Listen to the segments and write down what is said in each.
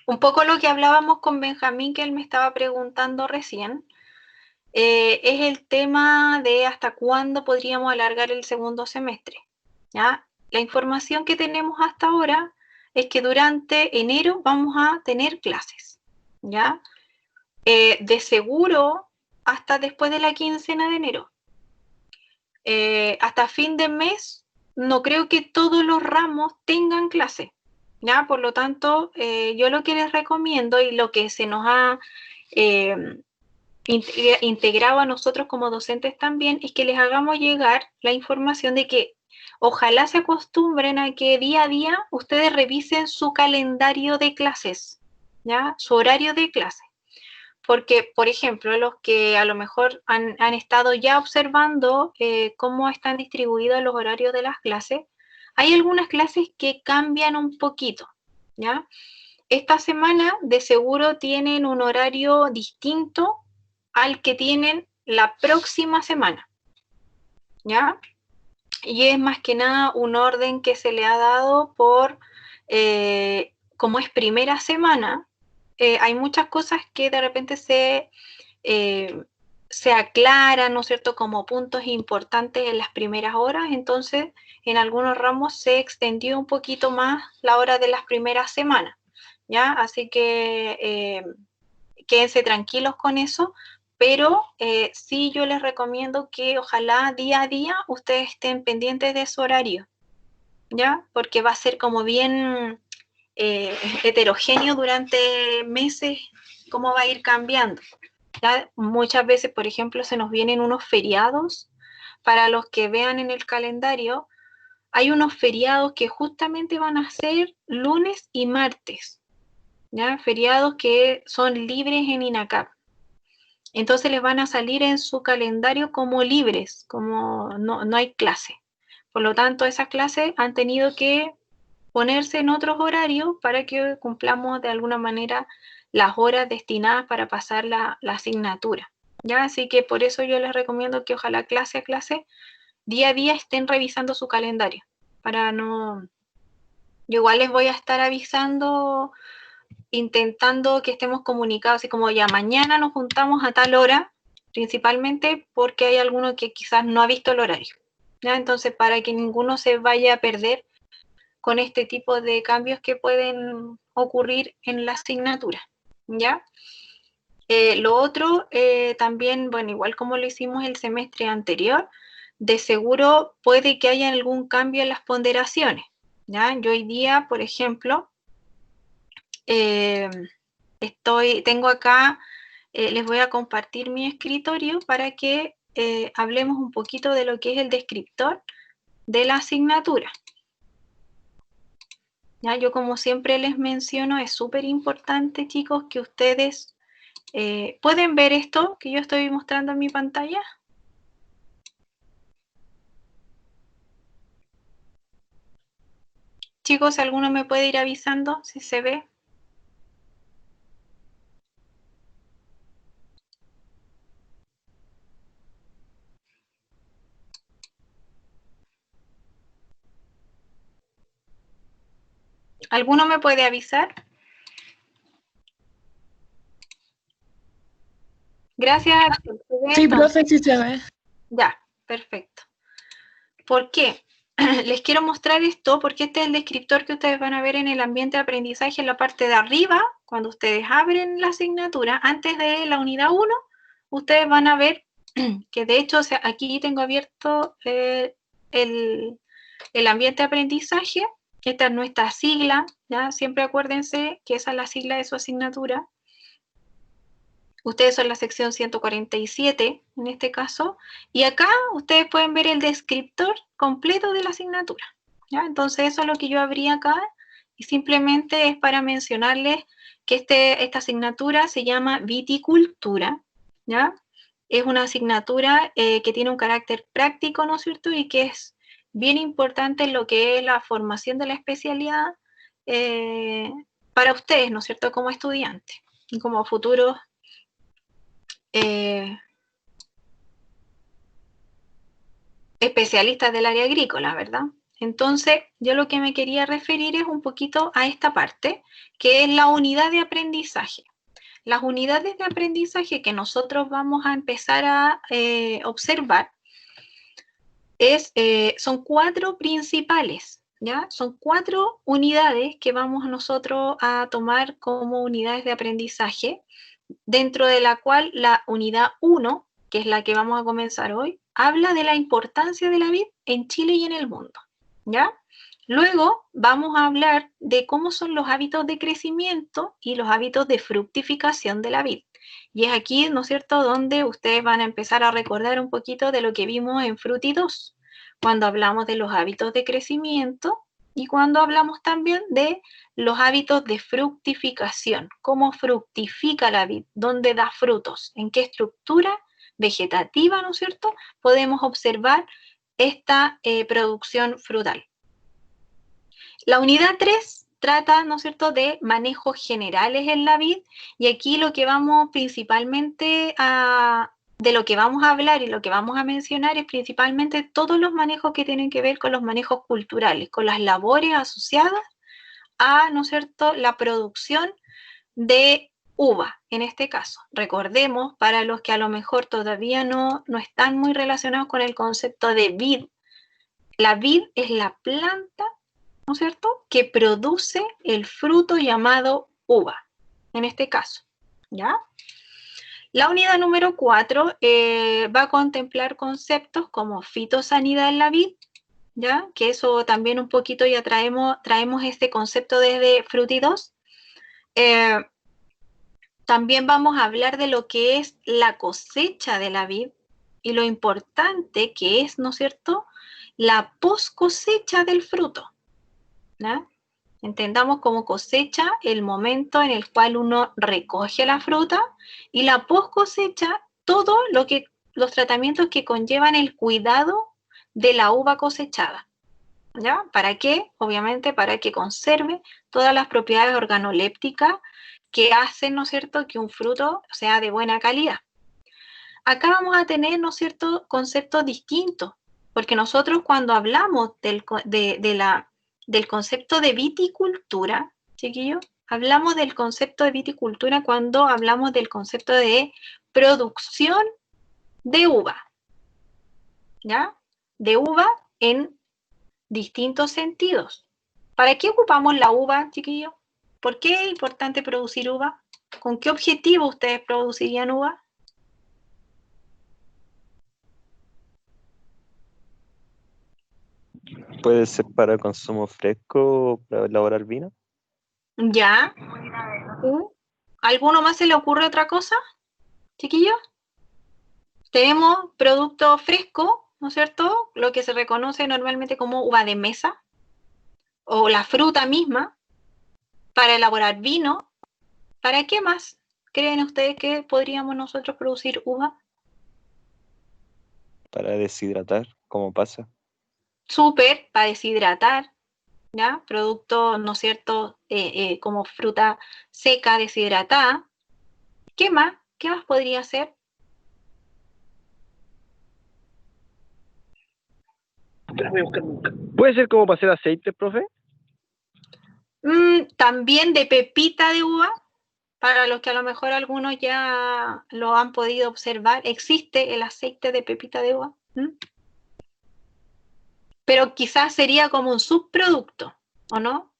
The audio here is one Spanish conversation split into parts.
Un poco lo que hablábamos con Benjamín, que él me estaba preguntando recién, es el tema de hasta cuándo podríamos alargar el segundo semestre. ¿Ya? La información que tenemos hasta ahora es que durante enero vamos a tener clases. ¿Ya? De seguro hasta después de la quincena de enero. Hasta fin de mes no creo que todos los ramos tengan clase. ¿Ya? Por lo tanto, yo lo que les recomiendo y lo que se nos ha integrado a nosotros como docentes también es que les hagamos llegar la información de que ojalá se acostumbren a que día a día ustedes revisen su calendario de clases, ¿ya? Su horario de clase. Porque, por ejemplo, los que a lo mejor han estado ya observando cómo están distribuidos los horarios de las clases, hay algunas clases que cambian un poquito, ¿ya? Esta semana de seguro tienen un horario distinto al que tienen la próxima semana, ¿ya? Y es más que nada un orden que se le ha dado por, como es primera semana, hay muchas cosas que de repente se aclaran, ¿no es cierto?, como puntos importantes en las primeras horas, entonces en algunos ramos se extendió un poquito más la hora de las primeras semanas, ¿ya? Así que quédense tranquilos con eso, pero sí yo les recomiendo que ojalá día a día ustedes estén pendientes de su horario, ¿ya? Porque va a ser como bien heterogéneo durante meses, cómo va a ir cambiando. ¿Ya? Muchas veces, por ejemplo, se nos vienen unos feriados. Para los que vean en el calendario, hay unos feriados que justamente van a ser lunes y martes, ¿ya? Feriados que son libres en INACAP. Entonces les van a salir en su calendario como libres, como no hay clase. Por lo tanto, esas clases han tenido que ponerse en otros horarios para que cumplamos de alguna manera las horas destinadas para pasar la asignatura. ¿Ya? Así que por eso yo les recomiendo que ojalá clase a clase, día a día estén revisando su calendario. Para no... Yo igual les voy a estar avisando, intentando que estemos comunicados, así como ya mañana nos juntamos a tal hora, principalmente porque hay alguno que quizás no ha visto el horario. ¿Ya? Entonces, para que ninguno se vaya a perder con este tipo de cambios que pueden ocurrir en la asignatura, ¿ya? Lo otro, también, bueno, igual como lo hicimos el semestre anterior, de seguro puede que haya algún cambio en las ponderaciones, ¿ya? Yo hoy día, por ejemplo, tengo acá, les voy a compartir mi escritorio para que hablemos un poquito de lo que es el descriptor de la asignatura. ¿Ya? Yo como siempre les menciono, es súper importante, chicos, que ustedes pueden ver esto que yo estoy mostrando en mi pantalla. Chicos, ¿alguno me puede ir avisando si se ve? ¿Alguno me puede avisar? Gracias. Sí, profe, sí se ve. Ya, perfecto. ¿Por qué? Les quiero mostrar esto porque este es el descriptor que ustedes van a ver en el ambiente de aprendizaje en la parte de arriba. Cuando ustedes abren la asignatura, antes de la unidad 1, ustedes van a ver que de hecho, o sea, aquí tengo abierto el ambiente de aprendizaje. Esta es nuestra sigla, ¿ya? Siempre acuérdense que esa es la sigla de su asignatura. Ustedes son la sección 147 en este caso, y acá ustedes pueden ver el descriptor completo de la asignatura, ¿ya? Entonces eso es lo que yo abrí acá, y simplemente es para mencionarles que esta asignatura se llama viticultura, ¿ya? Es una asignatura que tiene un carácter práctico, ¿no es cierto? Y que es bien importante en lo que es la formación de la especialidad para ustedes, ¿no es cierto? Como estudiantes y como futuros especialistas del área agrícola, ¿verdad? Entonces, yo lo que me quería referir es un poquito a esta parte, que es la unidad de aprendizaje. Las unidades de aprendizaje que nosotros vamos a empezar a observar son 4 principales, ¿ya? Son 4 unidades que vamos nosotros a tomar como unidades de aprendizaje, dentro de la cual la unidad 1, que es la que vamos a comenzar hoy, habla de la importancia de la vid en Chile y en el mundo, ¿ya? Luego vamos a hablar de cómo son los hábitos de crecimiento y los hábitos de fructificación de la vid. Y es aquí, ¿no es cierto?, donde ustedes van a empezar a recordar un poquito de lo que vimos en Fruti 2, cuando hablamos de los hábitos de crecimiento y cuando hablamos también de los hábitos de fructificación, cómo fructifica la vid, dónde da frutos, en qué estructura vegetativa, ¿no es cierto?, podemos observar esta producción frutal. La unidad 3 trata, ¿no es cierto?, de manejos generales en la vid, y aquí lo que vamos principalmente de lo que vamos a hablar y lo que vamos a mencionar es principalmente todos los manejos que tienen que ver con los manejos culturales, con las labores asociadas a, ¿no es cierto?, la producción de uva, en este caso. Recordemos, para los que a lo mejor todavía no están muy relacionados con el concepto de vid, la vid es la planta, ¿no es cierto?, que produce el fruto llamado uva, en este caso, ¿ya? La unidad número 4 va a contemplar conceptos como fitosanidad en la vid, ¿ya? Que eso también un poquito ya traemos este concepto desde Fruti 2. También vamos a hablar de lo que es la cosecha de la vid y lo importante que es, ¿no es cierto?, la post cosecha del fruto, ¿ya? Entendamos como cosecha el momento en el cual uno recoge la fruta, y la post cosecha todo los tratamientos que conllevan el cuidado de la uva cosechada, ¿ya? ¿Para qué? Obviamente para que conserve todas las propiedades organolépticas que hacen, ¿no es cierto?, que un fruto sea de buena calidad. Acá vamos a tener, ¿no es cierto?, conceptos distintos, porque nosotros cuando hablamos del concepto de viticultura, chiquillos, hablamos del concepto de viticultura cuando hablamos del concepto de producción de uva, ¿ya? De uva en distintos sentidos. ¿Para qué ocupamos la uva, chiquillos? ¿Por qué es importante producir uva? ¿Con qué objetivo ustedes producirían uva? Puede ser para consumo fresco o para elaborar vino. ¿Ya? ¿Alguno más se le ocurre otra cosa, chiquillos? Tenemos producto fresco, ¿no es cierto?, lo que se reconoce normalmente como uva de mesa, o la fruta misma, para elaborar vino. ¿Para qué más creen ustedes que podríamos nosotros producir uva? Para deshidratar, como pasa. Súper, para deshidratar, ¿ya? Producto, ¿no es cierto?, como fruta seca deshidratada. ¿Qué más? ¿Qué más podría ser? ¿Puede ser como para hacer aceite, profe? También de pepita de uva, para los que a lo mejor algunos ya lo han podido observar, existe el aceite de pepita de uva. Pero quizás sería como un subproducto, ¿o no?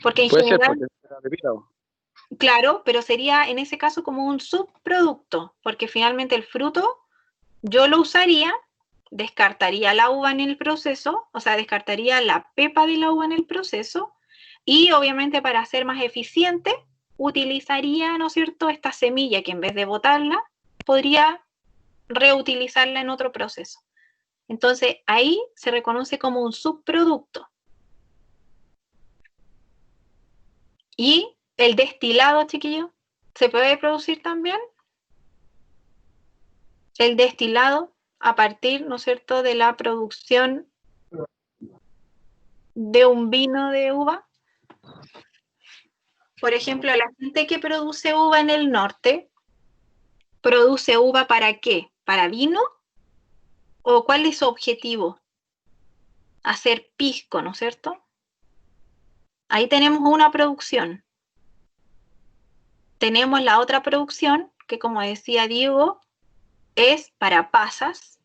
Porque en general, claro, pero sería en ese caso como un subproducto, porque finalmente el fruto yo lo usaría, descartaría la uva en el proceso, o sea, descartaría la pepa de la uva en el proceso, y obviamente para ser más eficiente utilizaría, ¿no es cierto?, esta semilla que en vez de botarla, podría reutilizarla en otro proceso. Entonces, ahí se reconoce como un subproducto. Y el destilado, chiquillos, ¿se puede producir también? El destilado a partir, ¿no es cierto?, de la producción de un vino de uva. Por ejemplo, la gente que produce uva en el norte, ¿produce uva para qué? ¿Para vino? ¿O cuál es su objetivo? hacer pisco, ¿no es cierto? Ahí tenemos una producción. Tenemos la otra producción, que como decía Diego, es para pasas,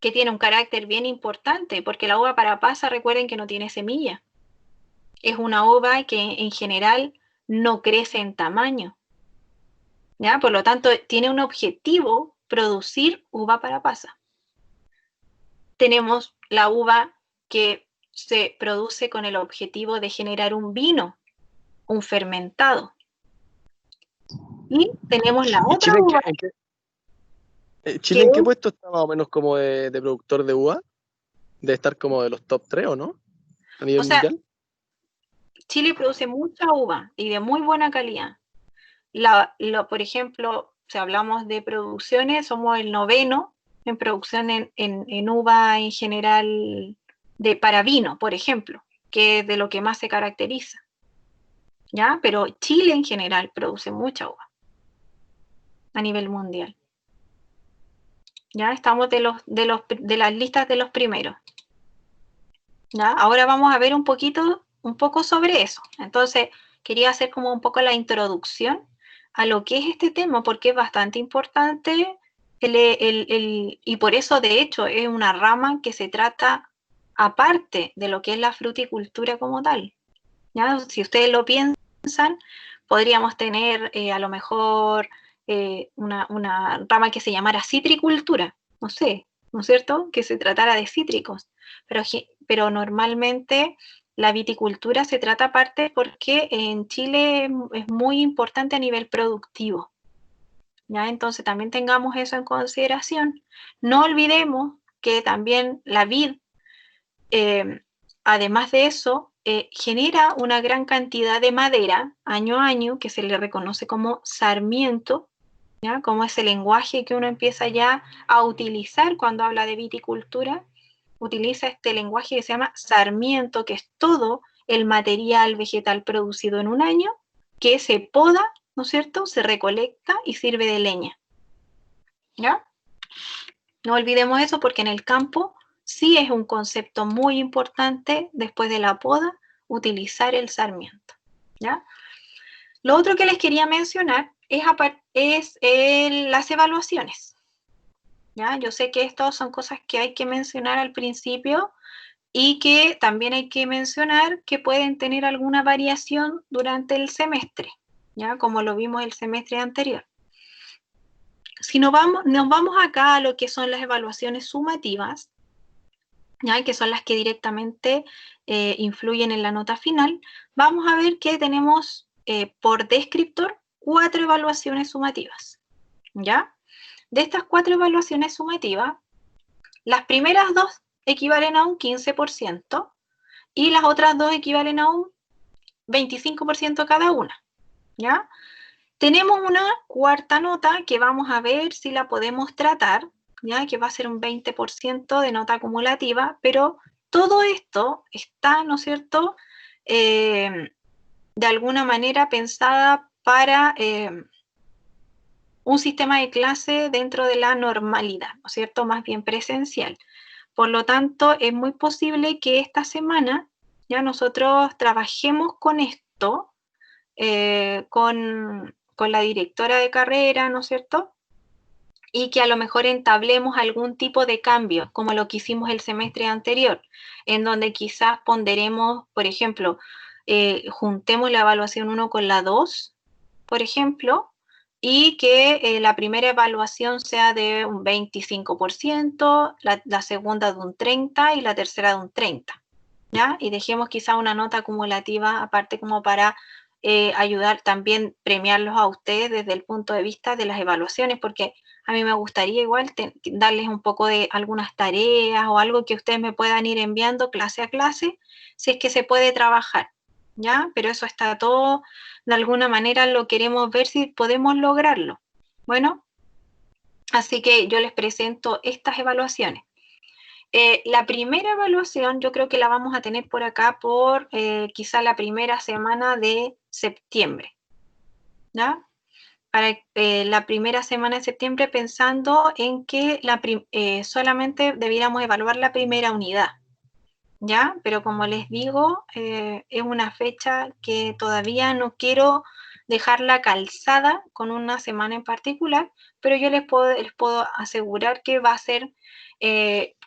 que tiene un carácter bien importante, porque la uva para pasa, recuerden que no tiene semilla. Es una uva que en general no crece en tamaño, ¿ya? Por lo tanto, tiene un objetivo, producir uva para pasa. Tenemos la uva que se produce con el objetivo de generar un vino, un fermentado. Y tenemos la otra uva. ¿Chile en qué puesto está más o menos como de productor de uva? ¿De estar como de los top 3 o no? A nivel mundial. Chile produce mucha uva y de muy buena calidad. Por ejemplo, si hablamos de producciones, somos el 9º en producción en uva en general para vino, por ejemplo, que es de lo que más se caracteriza. ¿Ya? Pero Chile en general produce mucha uva a nivel mundial. ¿Ya? Estamos de las listas de los primeros. ¿Ya? Ahora vamos a ver un poco sobre eso. Entonces, quería hacer como un poco la introducción a lo que es este tema, porque es bastante importante y por eso, de hecho, es una rama que se trata aparte de lo que es la fruticultura como tal. ¿Ya? Si ustedes lo piensan, podríamos tener a lo mejor una rama que se llamara citricultura, no sé, ¿no es cierto? Que se tratara de cítricos, pero normalmente la viticultura se trata aparte porque en Chile es muy importante a nivel productivo. ¿Ya? Entonces también tengamos eso en consideración. No olvidemos que también la vid, además de eso, genera una gran cantidad de madera año a año que se le reconoce como sarmiento, ¿ya? Como ese lenguaje que uno empieza ya a utilizar cuando habla de viticultura, utiliza este lenguaje que se llama sarmiento, que es todo el material vegetal producido en un año que se poda, ¿no es cierto?, se recolecta y sirve de leña. ¿Ya? No olvidemos eso porque en el campo sí es un concepto muy importante después de la poda utilizar el sarmiento. ¿Ya? Lo otro que les quería mencionar es las evaluaciones. ¿Ya? Yo sé que estas son cosas que hay que mencionar al principio y que también hay que mencionar que pueden tener alguna variación durante el semestre, ¿ya? Como lo vimos el semestre anterior. Si nos vamos acá a lo que son las evaluaciones sumativas, ¿ya? Que son las que directamente influyen en la nota final, vamos a ver que tenemos por descriptor 4 evaluaciones sumativas. ¿Ya? De estas 4 evaluaciones sumativas, las primeras 2 equivalen a un 15% y las otras 2 equivalen a un 25% cada una. ¿Ya? Tenemos una cuarta nota que vamos a ver si la podemos tratar, ¿ya? Que va a ser un 20% de nota acumulativa, pero todo esto está, ¿no es cierto?, de alguna manera pensada para un sistema de clase dentro de la normalidad, ¿no es cierto?, más bien presencial. Por lo tanto, es muy posible que esta semana ya nosotros trabajemos con esto, con la directora de carrera, ¿no es cierto?, y que a lo mejor entablemos algún tipo de cambio, como lo que hicimos el semestre anterior, en donde quizás ponderemos, por ejemplo, juntemos la evaluación 1 con la 2, por ejemplo, y que la primera evaluación sea de un 25%, la segunda de un 30% y la tercera de un 30%, ¿ya? Y dejemos quizá una nota acumulativa aparte como para ayudar también, premiarlos a ustedes desde el punto de vista de las evaluaciones, porque a mí me gustaría igual darles un poco de algunas tareas o algo que ustedes me puedan ir enviando clase a clase, si es que se puede trabajar, ¿ya? Pero eso está todo, de alguna manera lo queremos ver si podemos lograrlo. Bueno, así que yo les presento estas evaluaciones. La primera evaluación yo creo que la vamos a tener por acá por quizá la primera semana de septiembre, ¿ya? para la primera semana de septiembre, pensando en que solamente debiéramos evaluar la primera unidad, ¿ya? Pero como les digo, es una fecha que todavía no quiero dejarla calzada con una semana en particular, pero yo les puedo asegurar que va a ser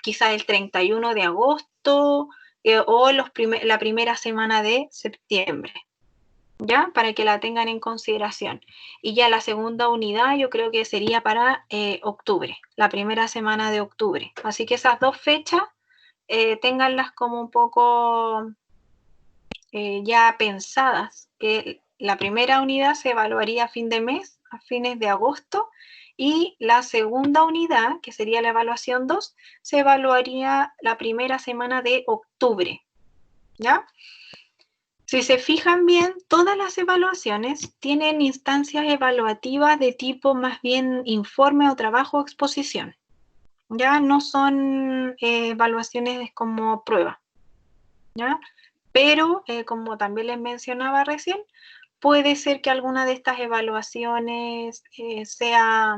quizá el 31 de agosto o la primera semana de septiembre, ¿ya? Para que la tengan en consideración. Y ya la segunda unidad yo creo que sería para octubre, la primera semana de octubre. Así que esas dos fechas, ténganlas como un poco ya pensadas, que la primera unidad se evaluaría a fin de mes, a fines de agosto, y la segunda unidad, que sería la evaluación 2, se evaluaría la primera semana de octubre, ¿ya? Si se fijan bien, todas las evaluaciones tienen instancias evaluativas de tipo más bien informe o trabajo o exposición. Ya no son evaluaciones como prueba, ¿ya? Pero, como también les mencionaba recién, puede ser que alguna de estas evaluaciones sea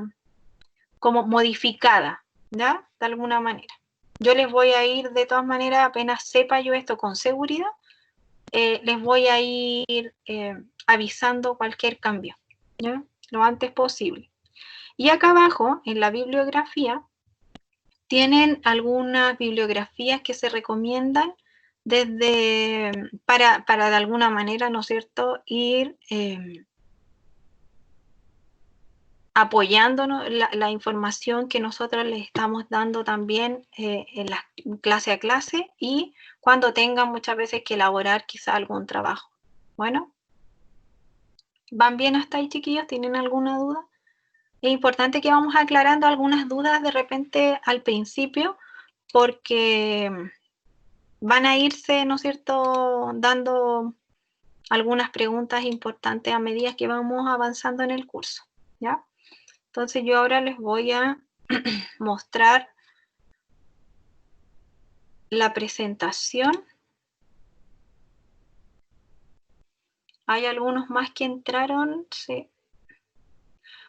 como modificada, ¿ya? De alguna manera. Yo les voy a ir, de todas maneras, apenas sepa yo esto con seguridad, les voy a ir avisando cualquier cambio, ¿ya? Lo antes posible. Y acá abajo, en la bibliografía, tienen algunas bibliografías que se recomiendan para de alguna manera, ¿no es cierto?, ir apoyándonos la información que nosotros les estamos dando también en la clase a clase y cuando tengan muchas veces que elaborar quizá algún trabajo. Bueno, ¿van bien hasta ahí, chiquillos? ¿Tienen alguna duda? Es importante que vamos aclarando algunas dudas de repente al principio porque van a irse, ¿no es cierto?, dando algunas preguntas importantes a medida que vamos avanzando en el curso, ¿ya? Entonces yo ahora les voy a mostrar la presentación. Hay algunos más que entraron, sí.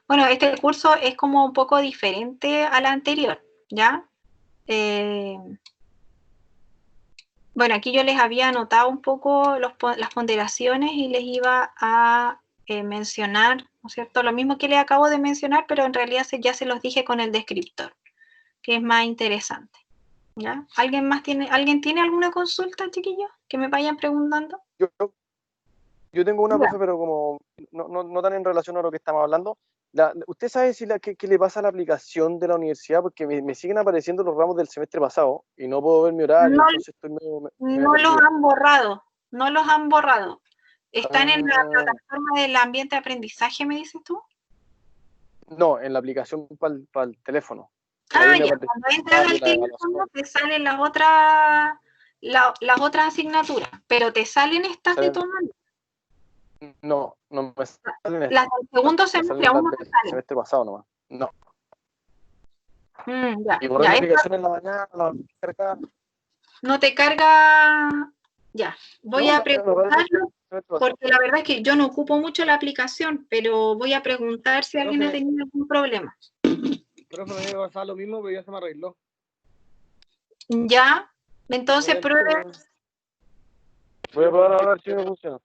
Bueno, este curso es como un poco diferente al anterior, ¿ya? Bueno, aquí yo les había anotado un poco las ponderaciones y les iba a mencionar, ¿no es cierto? Lo mismo que les acabo de mencionar, pero en realidad ya se los dije con el descriptor, que es más interesante, ¿ya? ¿Alguien tiene alguna consulta, chiquillos? Que me vayan preguntando. Yo tengo una, profe, pero como no tan en relación a lo que estamos hablando. ¿Usted sabe si qué le pasa a la aplicación de la universidad? Porque me siguen apareciendo los ramos del semestre pasado y no puedo ver mi horario, entonces estoy medio no los han borrado, no los han borrado. ¿Están en la Ah. plataforma del ambiente de aprendizaje, me dices tú? No, en la aplicación para el teléfono. Ah, ya, cuando entras al teléfono te salen las otras asignaturas, pero te salen estas de tu mano. No me salen Las del segundo semestre aún no te salen. El semestre pasado nomás. No. Ya, Y borré la aplicación en la mañana, la carga. no te carga. Ya, voy a preguntarlo, porque la verdad es que yo no ocupo mucho la aplicación, pero voy a preguntar si alguien ha tenido algún problema. Profe, me iba a pasar lo mismo, pero ya se me arregló. Ya, entonces pruebe. Voy a probar a ver si me funciona.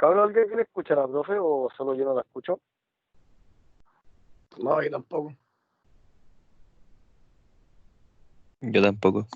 ¿Cabrón, alguien quiere escuchar a la profe o solo yo no la escucho? No, yo tampoco. Yo tampoco.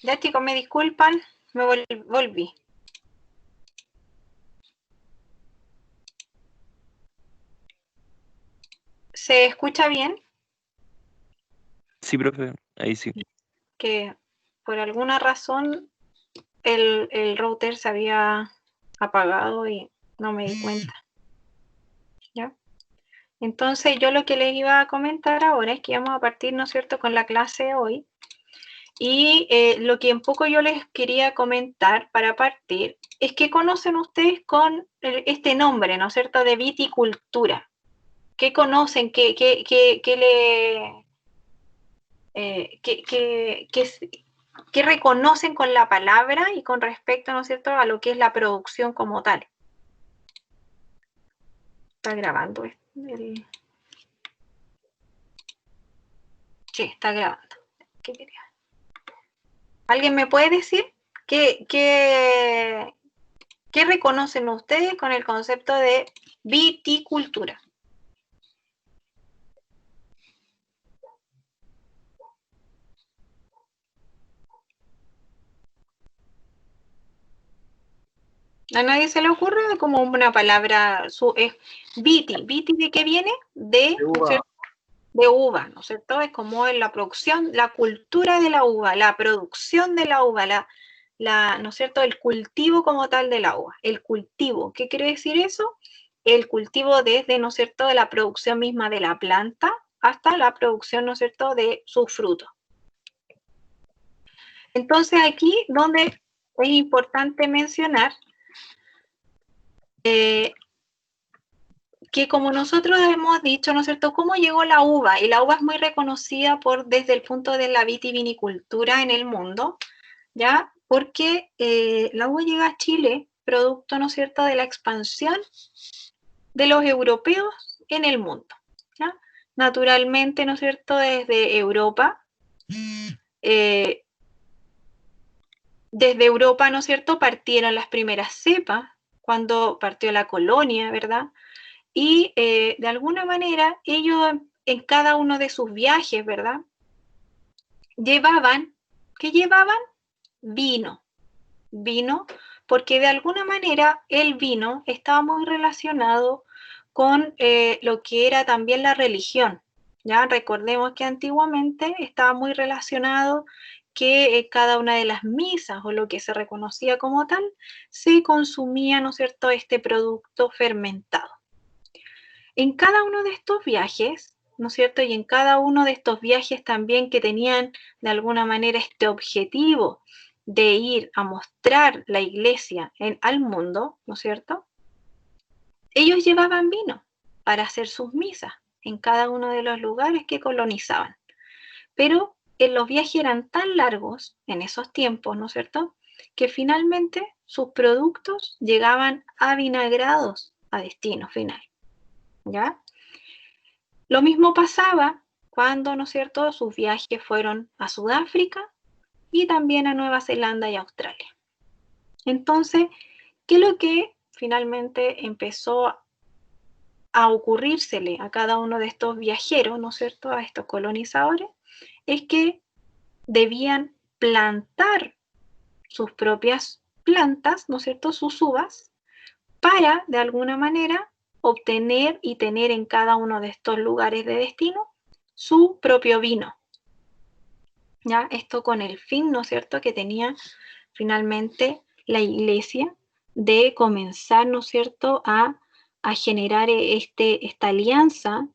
Ya chicos, me disculpan, me volví. ¿Se escucha bien? Sí, profe, ahí sí. Que por alguna razón el router se había apagado y no me di cuenta. ¿Ya? Entonces yo lo que les iba a comentar ahora es que vamos a partir, ¿no es cierto?, con la clase de hoy. Y lo que un poco yo les quería comentar para partir es que conocen ustedes con este nombre, ¿no es cierto?, de viticultura. ¿Qué conocen? ¿Qué reconocen con la palabra y con respecto, ¿no es cierto?, a lo que es la producción como tal? Está grabando el... Sí, está grabando. ¿Qué quería? ¿Alguien me puede decir qué reconocen ustedes con el concepto de viticultura? ¿A nadie se le ocurre como una palabra? Viti, ¿de qué viene? De uva. De uva, ¿no es cierto? Es como en la producción, la cultura de la uva, la producción de la uva, ¿no es cierto?, el cultivo como tal de la uva. El cultivo, ¿qué quiere decir eso? El cultivo desde, ¿no es cierto?, de la producción misma de la planta hasta la producción, ¿no es cierto?, de sus frutos. Entonces aquí donde es importante mencionar que como nosotros hemos dicho, ¿no es cierto?, cómo llegó la uva, y la uva es muy reconocida desde el punto de la vitivinicultura en el mundo, ¿ya? Porque la uva llega a Chile, producto, ¿no es cierto?, de la expansión de los europeos en el mundo, ¿ya? Naturalmente, ¿no es cierto?, desde Europa, ¿no es cierto?, partieron las primeras cepas, cuando partió la colonia, ¿verdad?, y de alguna manera ellos en cada uno de sus viajes, ¿verdad?, ¿qué llevaban? Vino, porque de alguna manera el vino estaba muy relacionado con lo que era también la religión, ¿ya? Recordemos que antiguamente estaba muy relacionado que cada una de las misas o lo que se reconocía como tal, se consumía, ¿no es cierto?, este producto fermentado. En cada uno de estos viajes, ¿no es cierto?, y en cada uno de estos viajes también que tenían de alguna manera este objetivo de ir a mostrar la iglesia al mundo, ¿no es cierto?, ellos llevaban vino para hacer sus misas en cada uno de los lugares que colonizaban. Pero los viajes eran tan largos en esos tiempos, ¿no es cierto?, que finalmente sus productos llegaban avinagrados a destino final, ¿ya? Lo mismo pasaba cuando, ¿no es cierto?, sus viajes fueron a Sudáfrica y también a Nueva Zelanda y Australia. Entonces, ¿qué es lo que finalmente empezó a ocurrírsele a cada uno de estos viajeros, ¿no es cierto?, a estos colonizadores? Es que debían plantar sus propias plantas, ¿no es cierto?, sus uvas, para de alguna manera obtener y tener en cada uno de estos lugares de destino su propio vino, ¿ya? Esto con el fin, ¿no es cierto?, que tenía finalmente la iglesia de comenzar, ¿no es cierto?, a generar esta alianza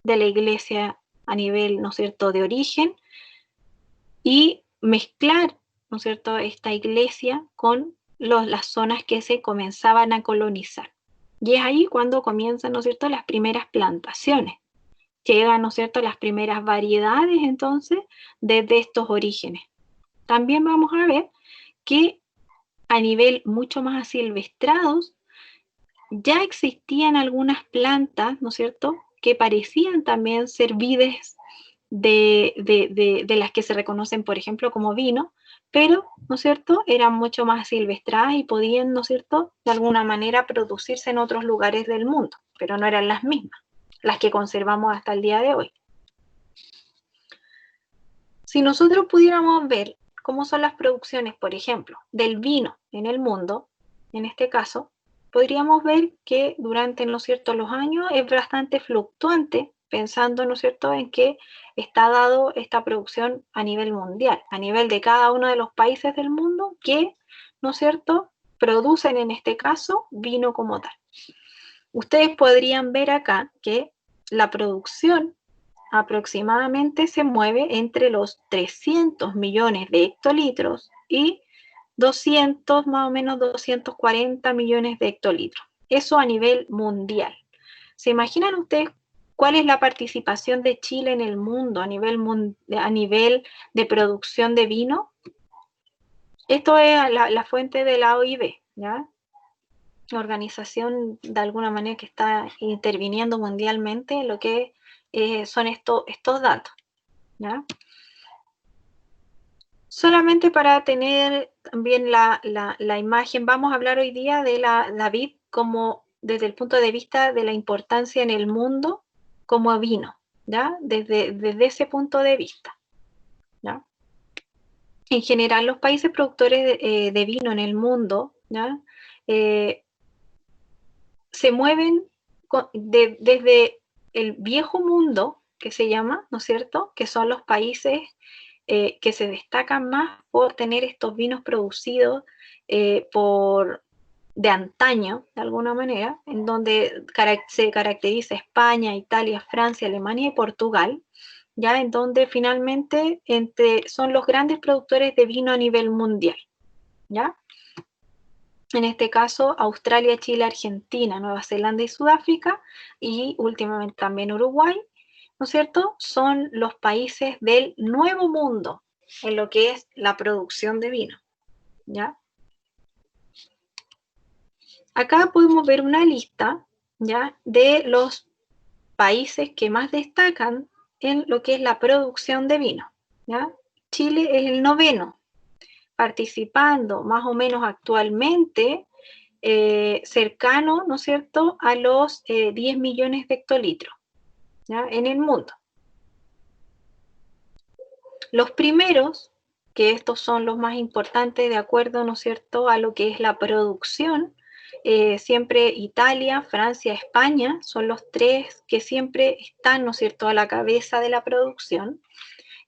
de la iglesia a nivel, ¿no es cierto?, de origen, y mezclar, ¿no es cierto?, esta iglesia con las zonas que se comenzaban a colonizar. Y es ahí cuando comienzan, ¿no es cierto?, las primeras plantaciones. Llegan, ¿no es cierto?, las primeras variedades, entonces, desde estos orígenes. También vamos a ver que a nivel mucho más asilvestrados, ya existían algunas plantas, ¿no es cierto?, que parecían también ser vides de las que se reconocen, por ejemplo, como vino, pero, ¿no es cierto?, eran mucho más asilvestradas y podían, ¿no es cierto?, de alguna manera producirse en otros lugares del mundo, pero no eran las mismas, las que conservamos hasta el día de hoy. Si nosotros pudiéramos ver cómo son las producciones, por ejemplo, del vino en el mundo, en este caso, podríamos ver que durante, ¿no es cierto?, los años es bastante fluctuante, pensando, ¿no es cierto?, en que está dado esta producción a nivel mundial, a nivel de cada uno de los países del mundo que, ¿no es cierto?, producen en este caso vino como tal. Ustedes podrían ver acá que la producción aproximadamente se mueve entre los 300 millones de hectolitros y 200, más o menos 240 millones de hectolitros. Eso a nivel mundial. ¿Se imaginan ustedes cuál es la participación de Chile en el mundo a nivel de producción de vino? Esto es la fuente de la OIB, ¿ya? Organización de alguna manera que está interviniendo mundialmente en lo que son estos datos, ¿ya? Solamente para tener también la imagen, vamos a hablar hoy día de la vid como desde el punto de vista de la importancia en el mundo como vino, ¿ya? Desde ese punto de vista, ¿ya? En general, los países productores de vino en el mundo, ¿ya? Se mueven desde el viejo mundo, que se llama, ¿no es cierto?, que son los países que se destacan más por tener estos vinos producidos de antaño, de alguna manera, en donde se caracteriza España, Italia, Francia, Alemania y Portugal, ya en donde finalmente son los grandes productores de vino a nivel mundial, ¿ya? En este caso, Australia, Chile, Argentina, Nueva Zelanda y Sudáfrica, y últimamente también Uruguay, ¿no es cierto?, son los países del Nuevo Mundo en lo que es la producción de vino, ¿ya? Acá podemos ver una lista, ¿ya?, de los países que más destacan en lo que es la producción de vino, ¿ya? Chile es el 9º, participando más o menos actualmente cercano, ¿no es cierto?, a los 10 millones de hectolitros, ¿ya?, en el mundo. Los primeros, que estos son los más importantes de acuerdo, ¿no es cierto?, a lo que es la producción, siempre Italia, Francia, España, son los 3 que siempre están, ¿no es cierto?, a la cabeza de la producción.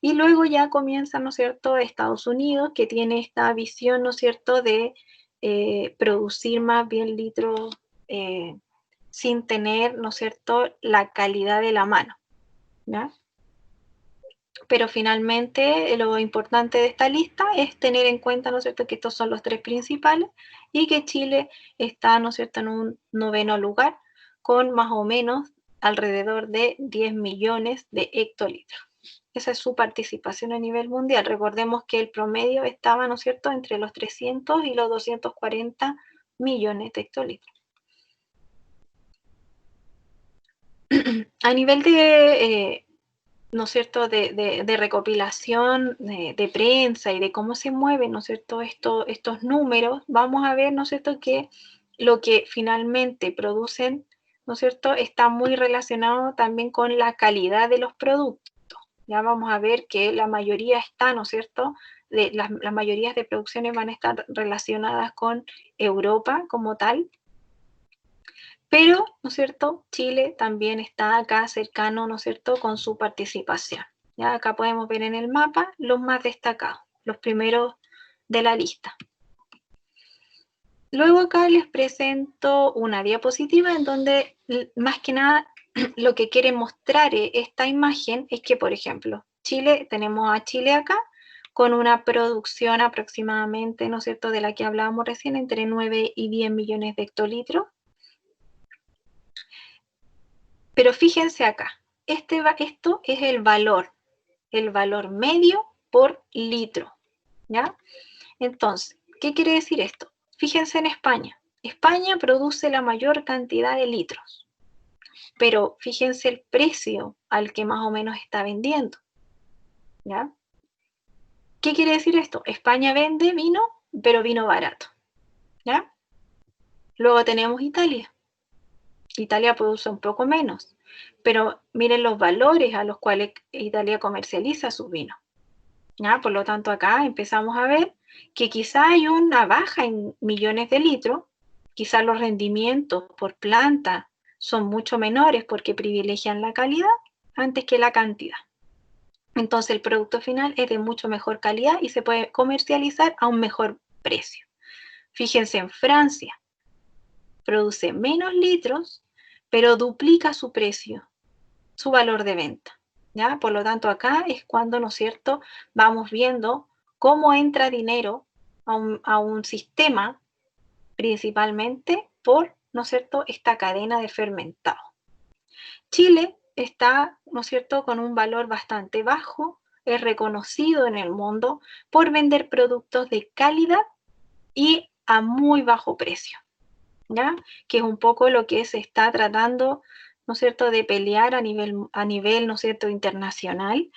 Y luego ya comienza, ¿no es cierto?, Estados Unidos, que tiene esta visión, ¿no es cierto?, de producir más bien litros sin tener, ¿no es cierto?, la calidad de la mano, ¿ya? Pero finalmente lo importante de esta lista es tener en cuenta, ¿no es cierto?, que estos son los 3 principales y que Chile está, ¿no es cierto?, en un 9º lugar con más o menos alrededor de 10 millones de hectolitros. Esa es su participación a nivel mundial. Recordemos que el promedio estaba, ¿no es cierto?, entre los 300 y los 240 millones de hectolitros. A nivel de, ¿no es cierto?, de recopilación de prensa y de cómo se mueven, ¿no es cierto?, estos números, vamos a ver, ¿no es cierto?, que lo que finalmente producen, ¿no es cierto?, está muy relacionado también con la calidad de los productos. Ya vamos a ver que la mayoría está, ¿no es cierto?, las mayorías de producciones van a estar relacionadas con Europa como tal, pero, ¿no es cierto?, Chile también está acá cercano, ¿no es cierto?, con su participación. Ya acá podemos ver en el mapa los más destacados, los primeros de la lista. Luego acá les presento una diapositiva en donde más que nada lo que quiere mostrar esta imagen es que, por ejemplo, Chile, tenemos a Chile acá con una producción aproximadamente, ¿no es cierto?, de la que hablábamos recién, entre 9 y 10 millones de hectolitros. Pero fíjense acá, esto es el valor medio por litro, ¿ya? Entonces, ¿qué quiere decir esto? Fíjense en España. España produce la mayor cantidad de litros, pero fíjense el precio al que más o menos está vendiendo, ¿ya? ¿Qué quiere decir esto? España vende vino, pero vino barato, ¿ya? Luego tenemos Italia. Italia produce un poco menos, pero miren los valores a los cuales Italia comercializa sus vinos, ¿ya? Por lo tanto, acá empezamos a ver que quizá hay una baja en millones de litros, quizá los rendimientos por planta son mucho menores porque privilegian la calidad antes que la cantidad. Entonces el producto final es de mucho mejor calidad y se puede comercializar a un mejor precio. Fíjense, en Francia produce menos litros, pero duplica su precio, su valor de venta, ¿ya? Por lo tanto, acá es cuando, ¿no es cierto?, vamos viendo cómo entra dinero a un sistema, principalmente por, ¿no es cierto?, esta cadena de fermentado. Chile está, ¿no es cierto?, con un valor bastante bajo, es reconocido en el mundo por vender productos de calidad y a muy bajo precio, ¿ya? Que es un poco lo que se está tratando, ¿no es cierto?, de pelear a nivel, ¿no es cierto?, internacional.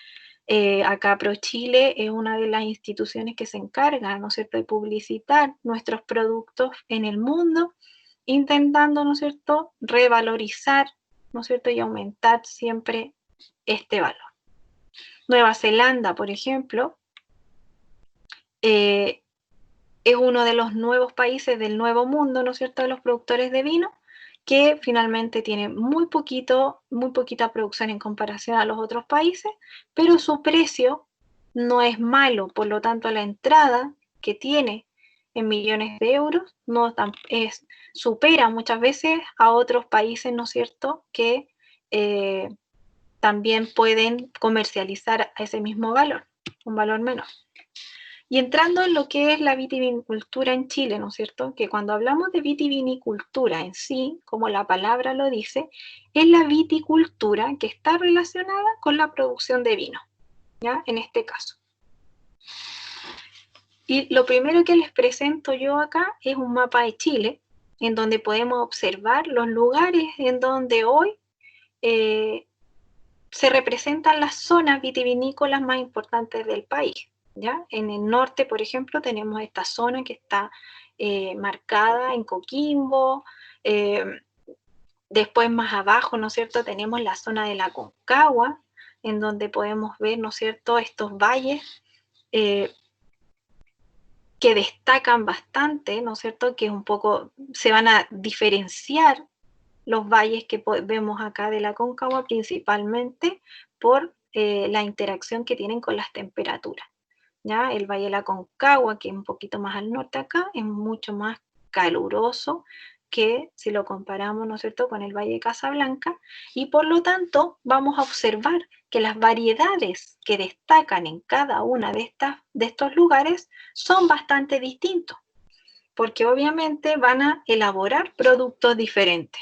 Acá ProChile es una de las instituciones que se encarga, ¿no es cierto?, de publicitar nuestros productos en el mundo, intentando, ¿no es cierto?, revalorizar, ¿no es cierto?, y aumentar siempre este valor. Nueva Zelanda, por ejemplo, es uno de los nuevos países del nuevo mundo, ¿no es cierto?, de los productores de vino, que finalmente tiene muy poquita producción en comparación a los otros países, pero su precio no es malo, por lo tanto la entrada que tiene en millones de euros supera muchas veces a otros países, ¿no es cierto?, que también pueden comercializar a ese mismo valor, un valor menor. Y entrando en lo que es la vitivinicultura en Chile, ¿no es cierto?, que cuando hablamos de vitivinicultura en sí, como la palabra lo dice, es la viticultura que está relacionada con la producción de vino, ¿ya?, en este caso. Y lo primero que les presento yo acá es un mapa de Chile, en donde podemos observar los lugares en donde hoy se representan las zonas vitivinícolas más importantes del país, ¿ya? En el norte, por ejemplo, tenemos esta zona que está marcada en Coquimbo. Después, más abajo, ¿no es cierto?, tenemos la zona de la Aconcagua, en donde podemos ver, ¿no es cierto?, estos valles que destacan bastante, ¿no es cierto?, que un poco se van a diferenciar los valles que vemos acá de la Aconcagua, principalmente por la interacción que tienen con las temperaturas, ¿ya? El Valle de la Aconcagua, que es un poquito más al norte acá, es mucho más caluroso que si lo comparamos, ¿no es cierto?, con el Valle de Casablanca, y por lo tanto vamos a observar que las variedades que destacan en cada una de estos lugares son bastante distintos, porque obviamente van a elaborar productos diferentes,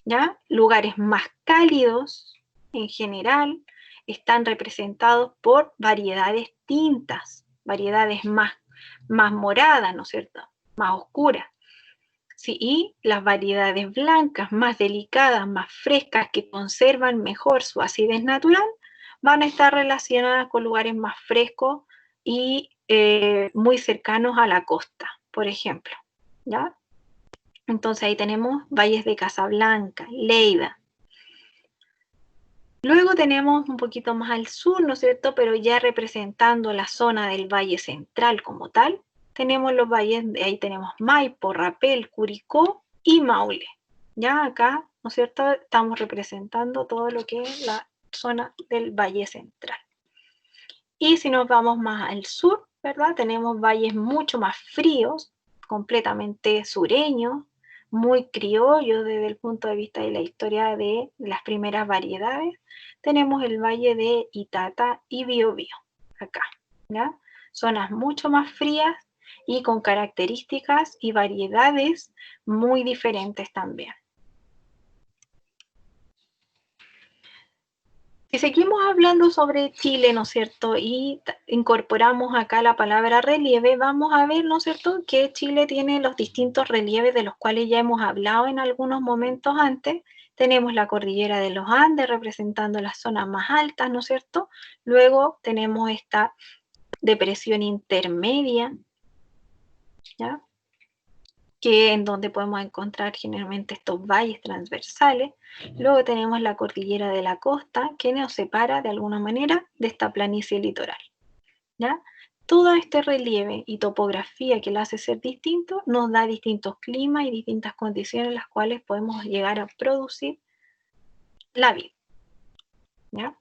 ¿ya? Lugares más cálidos, en general, están representados por variedades tintas, variedades más moradas, ¿no es cierto?, más oscuras. Sí, y las variedades blancas, más delicadas, más frescas, que conservan mejor su acidez natural, van a estar relacionadas con lugares más frescos y muy cercanos a la costa, por ejemplo, ¿ya? Entonces ahí tenemos valles de Casablanca, Lleida. Luego tenemos un poquito más al sur, ¿no es cierto?, pero ya representando la zona del Valle Central como tal, tenemos los valles, ahí tenemos Maipo, Rapel, Curicó y Maule. Ya acá, ¿no es cierto?, estamos representando todo lo que es la zona del Valle Central. Y si nos vamos más al sur, ¿verdad?, tenemos valles mucho más fríos, completamente sureños, muy criollos desde el punto de vista de la historia de las primeras variedades. Tenemos el valle de Itata y Biobío, acá, ¿ya? Zonas mucho más frías y con características y variedades muy diferentes también. Si seguimos hablando sobre Chile, ¿no es cierto?, y incorporamos acá la palabra relieve, vamos a ver, ¿no es cierto?, que Chile tiene los distintos relieves de los cuales ya hemos hablado en algunos momentos antes. Tenemos la cordillera de los Andes representando las zonas más altas, ¿no es cierto? Luego tenemos esta depresión intermedia, ¿ya?, que en donde podemos encontrar generalmente estos valles transversales. Luego tenemos la cordillera de la costa, que nos separa de alguna manera de esta planicie litoral, ¿ya? Todo este relieve y topografía que lo hace ser distinto nos da distintos climas y distintas condiciones en las cuales podemos llegar a producir la vid, ¿ya?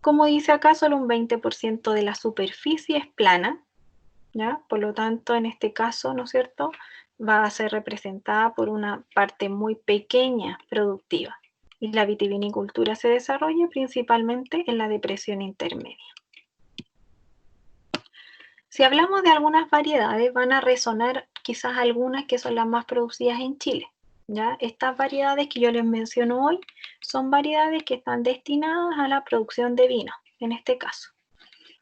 Como dice acá, solo un 20% de la superficie es plana, ¿ya? Por lo tanto, en este caso, ¿no es cierto?, va a ser representada por una parte muy pequeña productiva. Y la vitivinicultura se desarrolla principalmente en la depresión intermedia. Si hablamos de algunas variedades, van a resonar quizás algunas que son las más producidas en Chile, ¿ya? Estas variedades que yo les menciono hoy son variedades que están destinadas a la producción de vino, en este caso.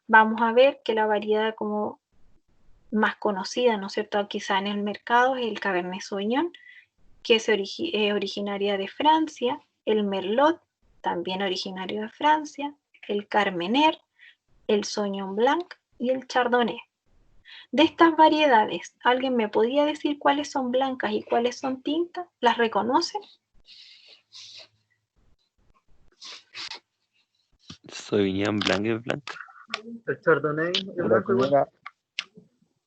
Vamos a ver que la variedad como más conocida, ¿no es cierto?, quizá en el mercado es el Cabernet Sauvignon, que es originaria de Francia, el Merlot, también originario de Francia, el Carmener, el Sauvignon Blanc y el Chardonnay. De estas variedades, ¿alguien me podría decir cuáles son blancas y cuáles son tintas? ¿Las reconocen? Sauvignon Blanc es blanca. El Chardonnay es blanco igual.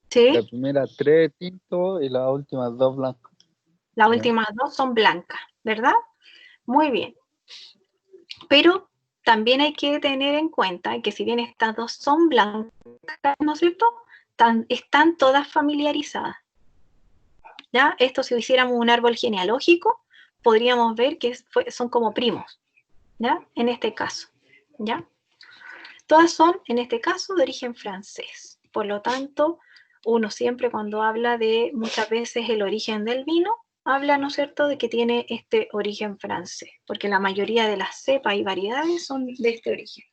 Sí, La primera 3 tintos y las últimas 2 blancos. las Ya. últimas dos son blancas, ¿verdad? Muy bien. Pero también hay que tener en cuenta que si bien estas dos son blancas, ¿no es cierto?, están todas familiarizadas. ¿Ya? Esto, si hiciéramos un árbol genealógico, podríamos ver que son como primos, ¿ya? En este caso, ¿ya? Todas son, en este caso, de origen francés. Por lo tanto, uno siempre cuando habla de, muchas veces, el origen del vino, habla, ¿no es cierto?, de que tiene este origen francés, porque la mayoría de las cepas y variedades son de este origen.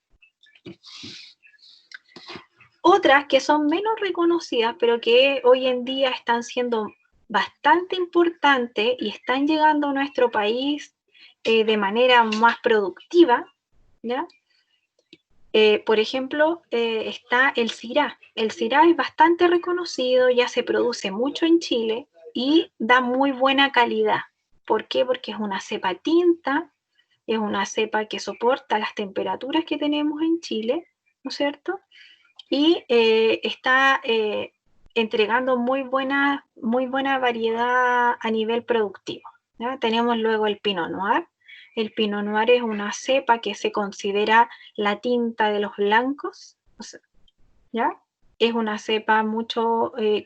Otras que son menos reconocidas, pero que hoy en día están siendo bastante importantes y están llegando a nuestro país de manera más productiva, ¿ya? Por ejemplo, está el Syrah. El Syrah es bastante reconocido, ya se produce mucho en Chile y da muy buena calidad. ¿Por qué? Porque es una cepa tinta, es una cepa que soporta las temperaturas que tenemos en Chile, ¿no es cierto? Y está entregando muy buena variedad a nivel productivo, ¿ya? Tenemos luego el Pinot Noir. El Pinot Noir es una cepa que se considera la tinta de los blancos, ¿ya? Es una cepa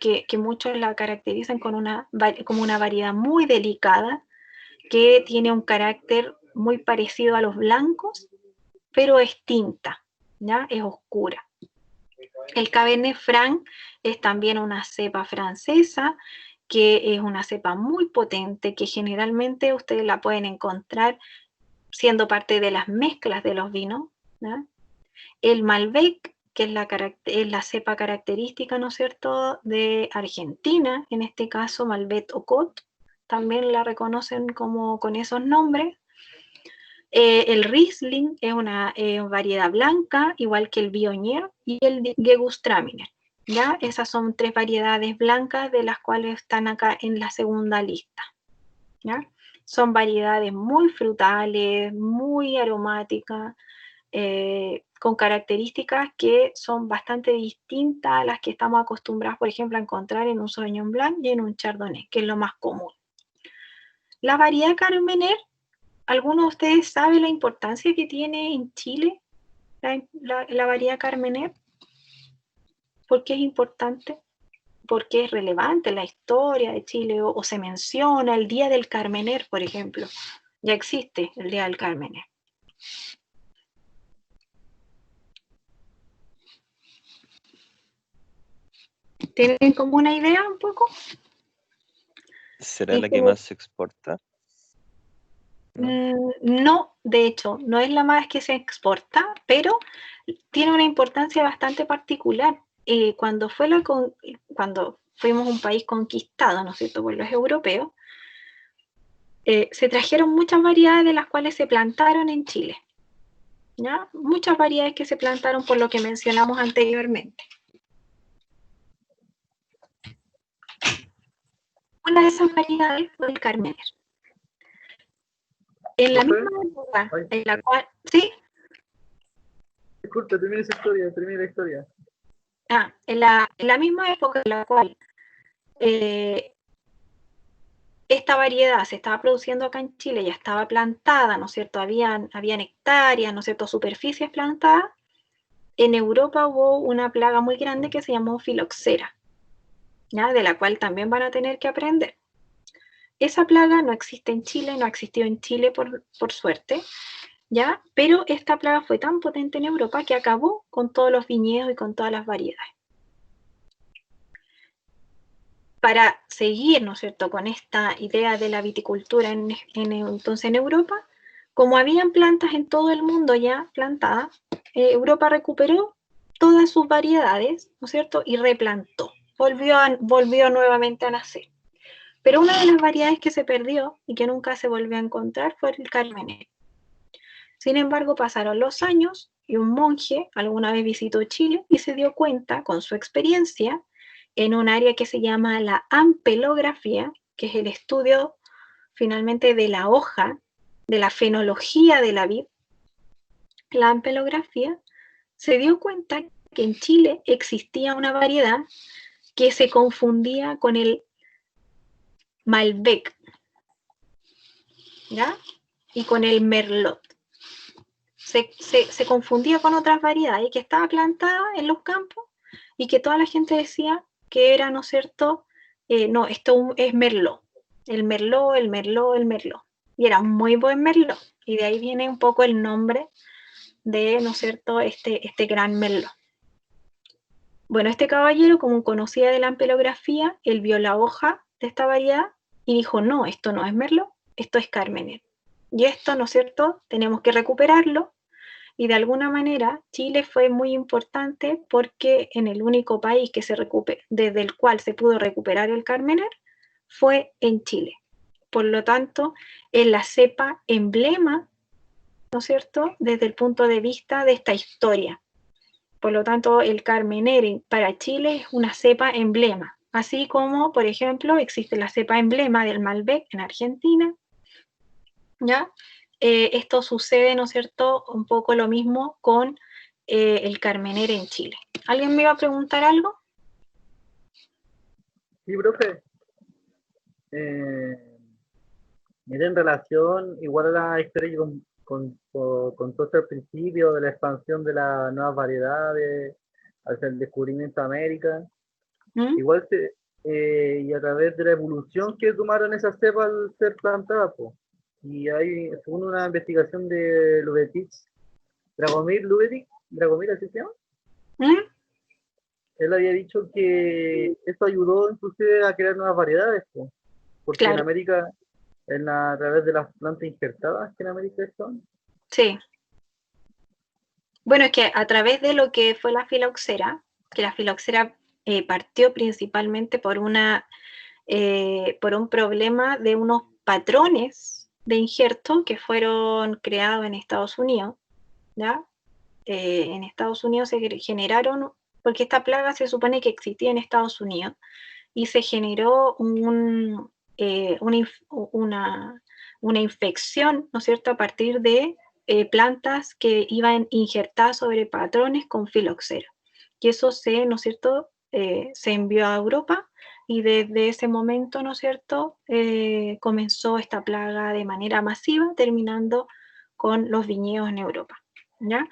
que muchos la caracterizan como una variedad muy delicada, que tiene un carácter muy parecido a los blancos, pero es tinta, ¿ya? Es oscura. El Cabernet Franc es también una cepa francesa, que es una cepa muy potente, que generalmente ustedes la pueden encontrar siendo parte de las mezclas de los vinos, ¿ya? El Malbec, que es la cepa característica, ¿no es cierto?, de Argentina, en este caso Malbec Ocot, también la reconocen como con esos nombres. El Riesling es una variedad blanca, igual que el Viognier y el Gewürztraminer, ¿ya? Esas son 3 variedades blancas de las cuales están acá en la segunda lista, ¿ya? Son variedades muy frutales, muy aromáticas, con características que son bastante distintas a las que estamos acostumbrados, por ejemplo, a encontrar en un Sauvignon Blanc y en un Chardonnay, que es lo más común. La variedad Carmener, ¿alguno de ustedes sabe la importancia que tiene en Chile la variedad Carmener? ¿Por qué es importante? ¿Por qué es relevante en la historia de Chile? O se menciona el Día del Carmener, por ejemplo. Ya existe el Día del Carmener. ¿Tienen como una idea un poco? ¿Será la que más se exporta? No, de hecho, no es la más que se exporta, pero tiene una importancia bastante particular. Cuando fuimos un país conquistado, ¿no es cierto?, por los europeos, se trajeron muchas variedades de las cuales se plantaron en Chile, ¿ya? Muchas variedades que se plantaron por lo que mencionamos anteriormente. Una de esas variedades fue el Carmener. En la misma época en la cual... ¿Sí? Disculpe, termine esa historia, termine la historia. En la misma época en la cual esta variedad se estaba produciendo acá en Chile, ya estaba plantada, ¿no es cierto? Habían hectáreas, ¿no es cierto? Superficies plantadas. En Europa hubo una plaga muy grande que se llamó filoxera, ¿ya? De la cual también van a tener que aprender. Esa plaga no existe en Chile, no ha existido en Chile por suerte, ¿ya? Pero esta plaga fue tan potente en Europa que acabó con todos los viñedos y con todas las variedades. Para seguir, ¿no es cierto?, con esta idea de la viticultura entonces en Europa, como habían plantas en todo el mundo ya plantadas, Europa recuperó todas sus variedades, ¿no es cierto?, y replantó, volvió nuevamente a nacer. Pero una de las variedades que se perdió y que nunca se volvió a encontrar fue el Carmener. Sin embargo, pasaron los años y un monje alguna vez visitó Chile y se dio cuenta, con su experiencia, en un área que se llama la ampelografía, que es el estudio finalmente de la hoja, de la fenología de la vid. La ampelografía se dio cuenta que en Chile existía una variedad que se confundía con el Malbec, ¿ya? Y con el Merlot. Se confundía con otras variedades que estaba plantada en los campos y que toda la gente decía que era, ¿no es cierto? No, esto es Merlot. El Merlot, el Merlot, el Merlot. Y era un muy buen Merlot. Y de ahí viene un poco el nombre de, ¿no es cierto?, este gran Merlot. Bueno, este caballero, como conocía de la ampelografía, él vio la hoja de esta variedad y dijo, no, esto no es Merlot, esto es Carmener. Y esto, ¿no es cierto?, tenemos que recuperarlo. Y de alguna manera Chile fue muy importante porque en el único país que desde el cual se pudo recuperar el Carmener fue en Chile. Por lo tanto, es la cepa emblema, ¿no es cierto?, desde el punto de vista de esta historia. Por lo tanto, el Carmener para Chile es una cepa emblema. Así como, por ejemplo, existe la cepa emblema del Malbec en Argentina, ¿ya? Esto sucede, ¿no es cierto?, un poco lo mismo con el Carmener en Chile. ¿Alguien me iba a preguntar algo? Sí, profe. Mira, en relación, igual a la historia que contó al principio de la expansión de las nuevas variedades, hacia el descubrimiento de América, igual y a través de la evolución que tomaron esas cepas al ser plantadas, y hay, según una investigación de Lubetitz, Dragomir Lubetitz, Dragomir, ¿así se llama? Él había dicho que esto ayudó inclusive a crear nuevas variedades, porque claro, en América, a través de las plantas injertadas que en América están. Sí. Bueno, es que a través de lo que fue la filoxera, que la filoxera partió principalmente por un problema de unos patrones de injerto que fueron creados en Estados Unidos, ¿ya? En Estados Unidos se generaron, porque esta plaga se supone que existía en Estados Unidos, y se generó una infección, ¿no es cierto?, a partir de plantas que iban injertadas sobre patrones con filoxera. Y eso ¿no es cierto?, se envió a Europa, y desde ese momento, ¿no es cierto?, comenzó esta plaga de manera masiva, terminando con los viñedos en Europa, ¿ya?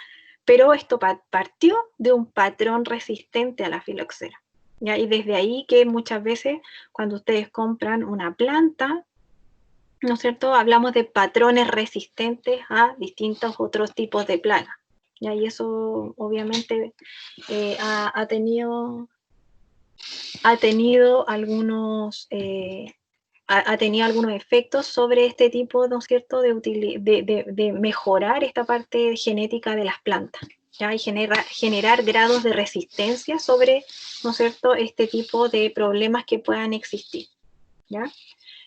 Pero esto partió de un patrón resistente a la filoxera, ¿ya? Y desde ahí que muchas veces cuando ustedes compran una planta, ¿no es cierto?, hablamos de patrones resistentes a distintos otros tipos de plagas, ¿ya? Y eso obviamente ha tenido algunos efectos sobre este tipo, ¿no es cierto?, de mejorar esta parte genética de las plantas, ¿ya? Y generar grados de resistencia sobre, ¿no es cierto?, este tipo de problemas que puedan existir, ¿ya?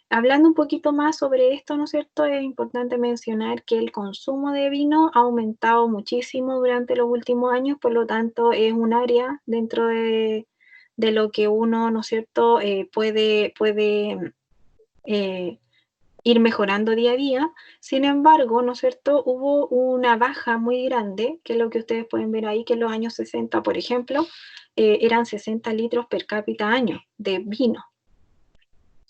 Hablando un poquito más sobre esto, ¿no es cierto?, es importante mencionar que el consumo de vino ha aumentado muchísimo durante los últimos años, por lo tanto es un área dentro de lo que uno, ¿no es cierto?, puede ir mejorando día a día. Sin embargo, ¿no es cierto?, hubo una baja muy grande, que es lo que ustedes pueden ver ahí, que en los años 60, por ejemplo, eran 60 litros per cápita año de vino.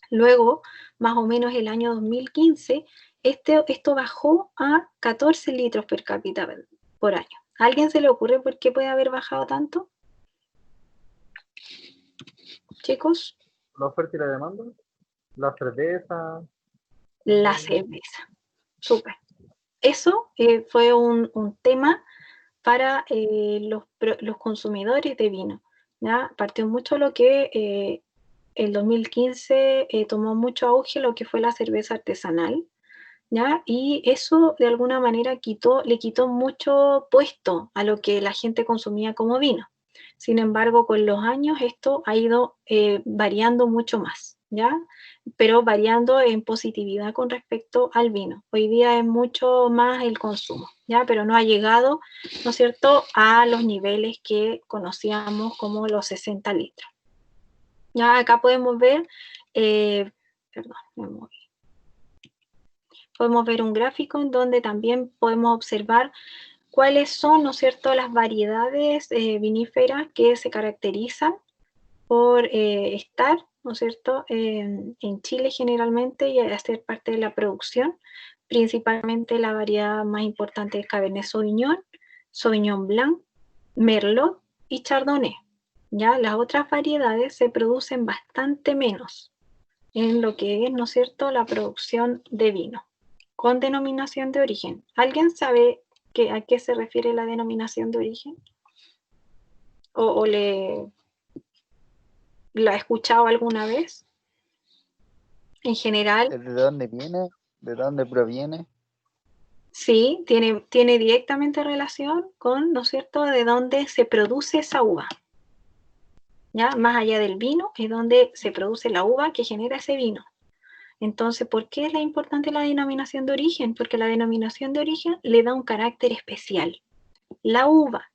Luego, más o menos el año 2015, esto bajó a 14 litros per cápita por año. ¿A alguien se le ocurre por qué puede haber bajado tanto? Chicos. La oferta y la demanda, la cerveza. La cerveza. Súper. Eso fue un tema para los consumidores de vino, ¿ya? Partió mucho lo que el 2015 tomó mucho auge lo que fue la cerveza artesanal, ¿ya? Y eso de alguna manera le quitó mucho puesto a lo que la gente consumía como vino. Sin embargo, con los años esto ha ido variando mucho más, ¿ya? Pero variando en positividad con respecto al vino. Hoy día es mucho más el consumo, ¿ya? Pero no ha llegado, ¿no es cierto?, a los niveles que conocíamos como los 60 litros. Ya acá podemos ver, perdón, me moví. Podemos ver un gráfico en donde también podemos observar cuáles son, ¿no es cierto?, las variedades viníferas que se caracterizan por estar, ¿no es cierto?, en Chile generalmente y hacer parte de la producción. Principalmente la variedad más importante es Cabernet Sauvignon, Sauvignon Blanc, Merlot y Chardonnay. ¿Ya? Las otras variedades se producen bastante menos en lo que es, ¿no es cierto?, la producción de vino con denominación de origen. ¿Alguien sabe a qué se refiere la denominación de origen? ¿O la ha escuchado alguna vez? En general. ¿De dónde viene? ¿De dónde proviene? Sí, tiene directamente relación con, ¿no es cierto?, de dónde se produce esa uva. ¿Ya? Más allá del vino, es donde se produce la uva que genera ese vino. Entonces, ¿por qué es importante la denominación de origen? Porque la denominación de origen le da un carácter especial. La uva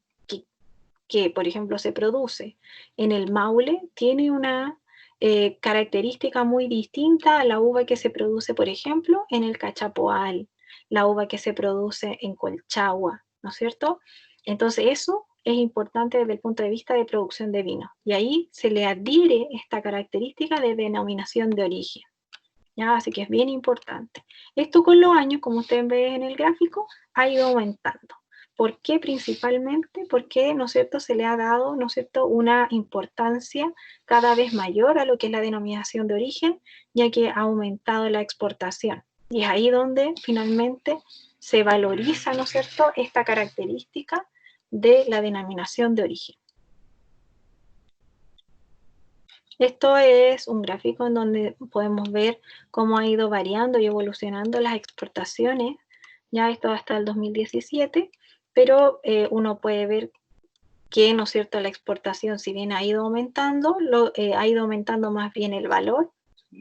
que por ejemplo, se produce en el Maule tiene una característica muy distinta a la uva que se produce, por ejemplo, en el Cachapoal, la uva que se produce en Colchagua, ¿no es cierto? Entonces, eso es importante desde el punto de vista de producción de vino. Y ahí se le adhiere esta característica de denominación de origen. ¿Ya? Así que es bien importante. Esto con los años, como ustedes ven en el gráfico, ha ido aumentando. ¿Por qué principalmente? Porque, ¿no es cierto?, se le ha dado, ¿no es cierto?, una importancia cada vez mayor a lo que es la denominación de origen, ya que ha aumentado la exportación. Y es ahí donde finalmente se valoriza, ¿no es cierto?, esta característica de la denominación de origen. Esto es un gráfico en donde podemos ver cómo ha ido variando y evolucionando las exportaciones. Ya esto hasta el 2017, pero uno puede ver que, ¿no es cierto?, la exportación, si bien ha ido aumentando, ha ido aumentando más bien el valor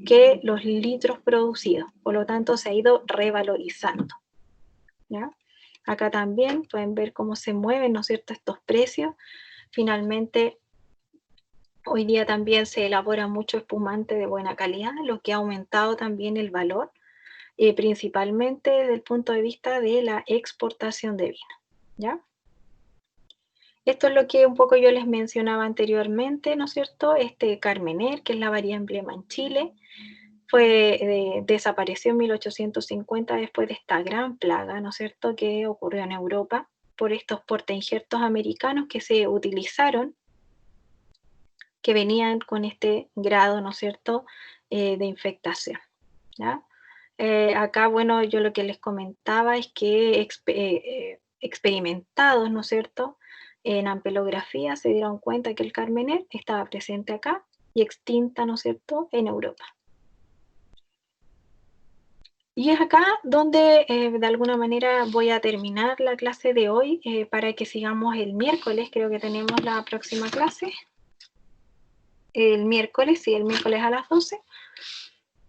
que los litros producidos. Por lo tanto, se ha ido revalorizando. ¿Ya? Acá también pueden ver cómo se mueven, ¿no es cierto?, estos precios. Finalmente, hoy día también se elabora mucho espumante de buena calidad, lo que ha aumentado también el valor, principalmente desde el punto de vista de la exportación de vino. ¿Ya? Esto es lo que un poco yo les mencionaba anteriormente, ¿no es cierto? Este Carmener, que es la variedad emblema en Chile, desapareció en 1850 después de esta gran plaga, ¿no es cierto?, que ocurrió en Europa por estos portainjertos americanos que se utilizaron, que venían con este grado, ¿no es cierto?, de infectación. ¿Ya? Acá, bueno, yo lo que les comentaba es que experimentados, ¿no es cierto?, en ampelografía se dieron cuenta que el Carmener estaba presente acá y extinta, ¿no es cierto?, en Europa. Y es acá donde de alguna manera voy a terminar la clase de hoy para que sigamos el miércoles. Creo que tenemos la próxima clase. El miércoles a las 12.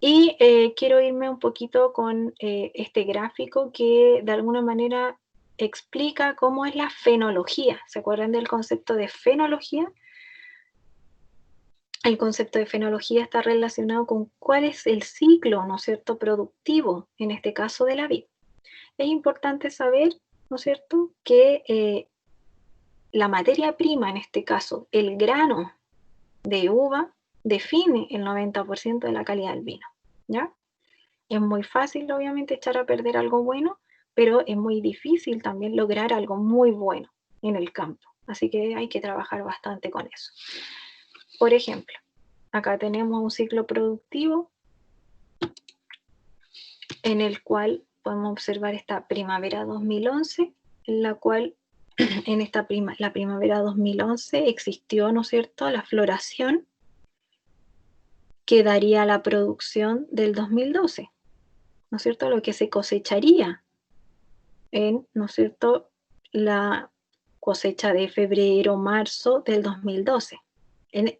Y quiero irme un poquito con este gráfico que de alguna manera explica cómo es la fenología. ¿Se acuerdan del concepto de fenología? El concepto de fenología está relacionado con cuál es el ciclo, ¿no es cierto?, productivo, en este caso de la vid. Es importante saber, ¿no es cierto?, que la materia prima, en este caso, el grano de uva, define el 90% de la calidad del vino, ¿ya? Es muy fácil, obviamente, echar a perder algo bueno, pero es muy difícil también lograr algo muy bueno en el campo. Así que hay que trabajar bastante con eso. Por ejemplo, acá tenemos un ciclo productivo en el cual podemos observar esta primavera 2011, en la cual en la primavera 2011 existió, ¿no es cierto?, la floración que daría la producción del 2012, ¿no es cierto?, lo que se cosecharía en, ¿no es cierto?, la cosecha de febrero, marzo del 2012.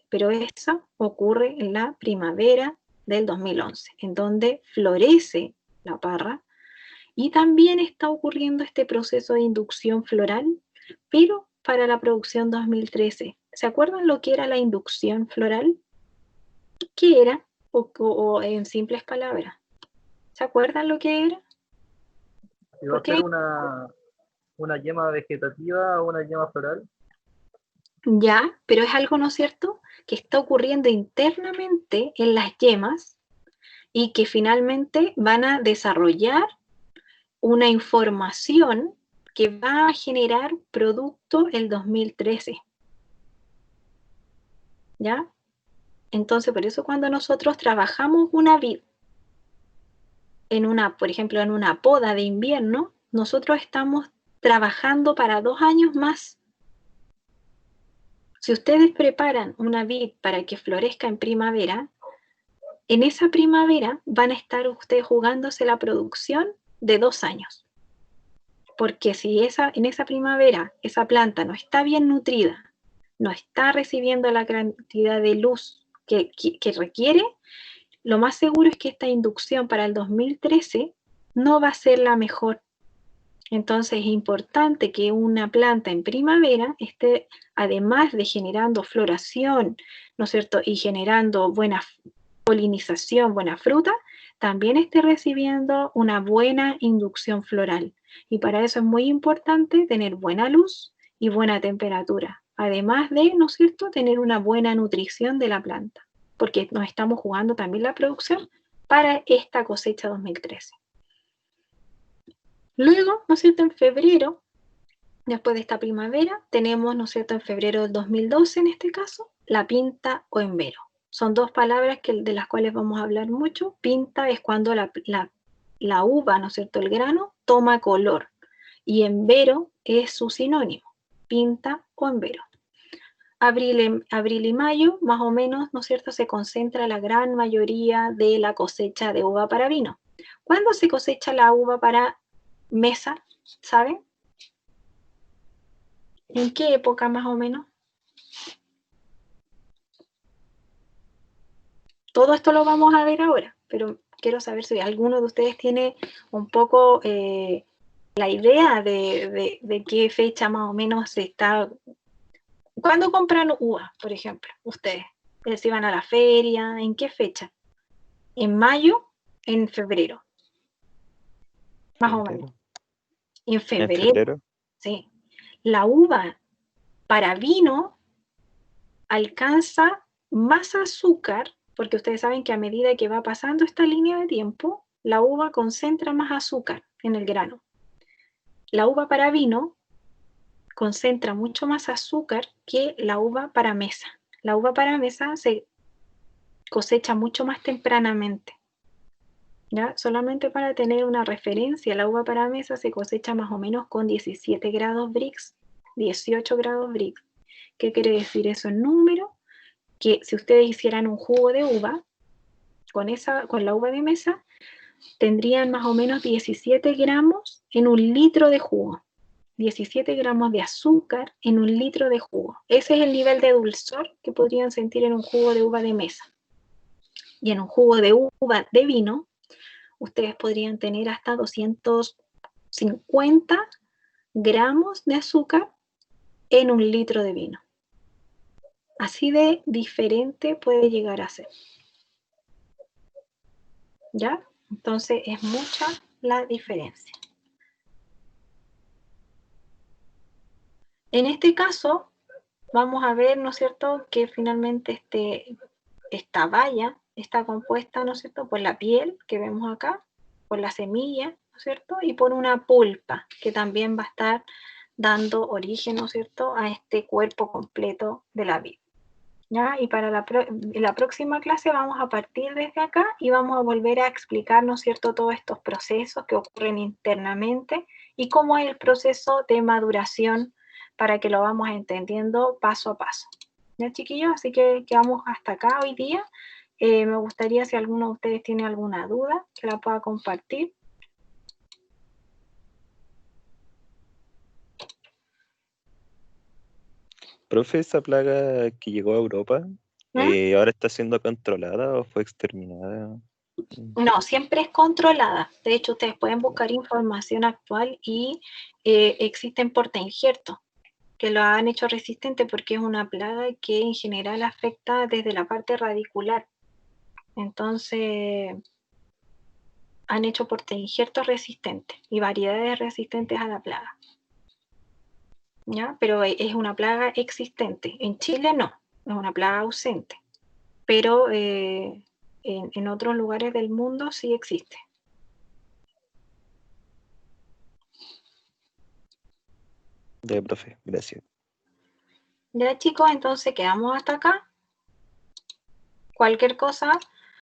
Pero esa ocurre en la primavera del 2011, en donde florece la parra, y también está ocurriendo este proceso de inducción floral, pero para la producción 2013. ¿Se acuerdan lo que era la inducción floral? ¿Qué era? O en simples palabras, ¿se acuerdan lo que era? Si va a ser una yema vegetativa o una yema floral. Ya, pero es algo, ¿no es cierto?, que está ocurriendo internamente en las yemas y que finalmente van a desarrollar una información que va a generar producto el 2013. ¿Ya? Entonces, por eso cuando nosotros trabajamos una vid, por ejemplo, en una poda de invierno, nosotros estamos trabajando para 2 años más. Si ustedes preparan una vid para que florezca en primavera, en esa primavera van a estar ustedes jugándose la producción de 2 años. Porque si en esa primavera esa planta no está bien nutrida, no está recibiendo la cantidad de luz que requiere, lo más seguro es que esta inducción para el 2013 no va a ser la mejor. Entonces es importante que una planta en primavera esté, además de generando floración, ¿no es cierto?, y generando buena polinización, buena fruta, también esté recibiendo una buena inducción floral. Y para eso es muy importante tener buena luz y buena temperatura, además de, ¿no es cierto?, tener una buena nutrición de la planta, porque nos estamos jugando también la producción para esta cosecha 2013. Luego, ¿no es cierto?, en febrero, después de esta primavera, tenemos, ¿no es cierto?, en febrero del 2012, en este caso, la pinta o envero. Son 2 palabras de las cuales vamos a hablar mucho. Pinta es cuando la uva, ¿no es cierto?, el grano, toma color. Y envero es su sinónimo, pinta o envero. Abril y mayo, más o menos, ¿no es cierto?, se concentra la gran mayoría de la cosecha de uva para vino. ¿Cuándo se cosecha la uva para mesa? ¿Saben? ¿En qué época más o menos? Todo esto lo vamos a ver ahora, pero quiero saber si alguno de ustedes tiene un poco la idea de qué fecha más o menos se está. ¿Cuándo compran uvas, por ejemplo, ustedes? Si van a la feria, ¿en qué fecha? ¿En mayo? ¿En febrero? Más o menos. En febrero. ¿En febrero? Sí. La uva para vino alcanza más azúcar, porque ustedes saben que a medida que va pasando esta línea de tiempo, la uva concentra más azúcar en el grano. La uva para vino concentra mucho más azúcar que la uva para mesa. La uva para mesa se cosecha mucho más tempranamente. ¿Ya? Solamente para tener una referencia, la uva para mesa se cosecha más o menos con 17 grados Brix, 18 grados Brix. ¿Qué quiere decir eso en número? Que si ustedes hicieran un jugo de uva con la uva de mesa, tendrían más o menos 17 gramos en 1 litro de jugo. 17 gramos de azúcar en 1 litro de jugo. Ese es el nivel de dulzor que podrían sentir en un jugo de uva de mesa. Y en un jugo de uva de vino, ustedes podrían tener hasta 250 gramos de azúcar en 1 litro de vino. Así de diferente puede llegar a ser. ¿Ya? Entonces es mucha la diferencia. En este caso, vamos a ver, ¿no es cierto?, que finalmente esta valla está compuesta, ¿no es cierto?, por la piel que vemos acá, por la semilla, ¿no es cierto?, y por una pulpa que también va a estar dando origen, ¿no es cierto?, a este cuerpo completo de la vid. ¿Ya? Y para la próxima clase vamos a partir desde acá y vamos a volver a explicar, ¿no es cierto?, todos estos procesos que ocurren internamente y cómo es el proceso de maduración para que lo vamos entendiendo paso a paso. ¿Ya, chiquillos? Así que quedamos hasta acá hoy día. Me gustaría, si alguno de ustedes tiene alguna duda, que la pueda compartir. Profe, esa plaga que llegó a Europa, ¿ahora está siendo controlada o fue exterminada? No, siempre es controlada. De hecho, ustedes pueden buscar información actual y existen portainjertos que lo han hecho resistente porque es una plaga que en general afecta desde la parte radicular. Entonces, han hecho portainjertos resistentes y variedades resistentes a la plaga. ¿Ya? Pero es una plaga existente. En Chile no, es una plaga ausente. Pero en otros lugares del mundo sí existe. Ya, profe, gracias. Ya, chicos, entonces quedamos hasta acá. Cualquier cosa,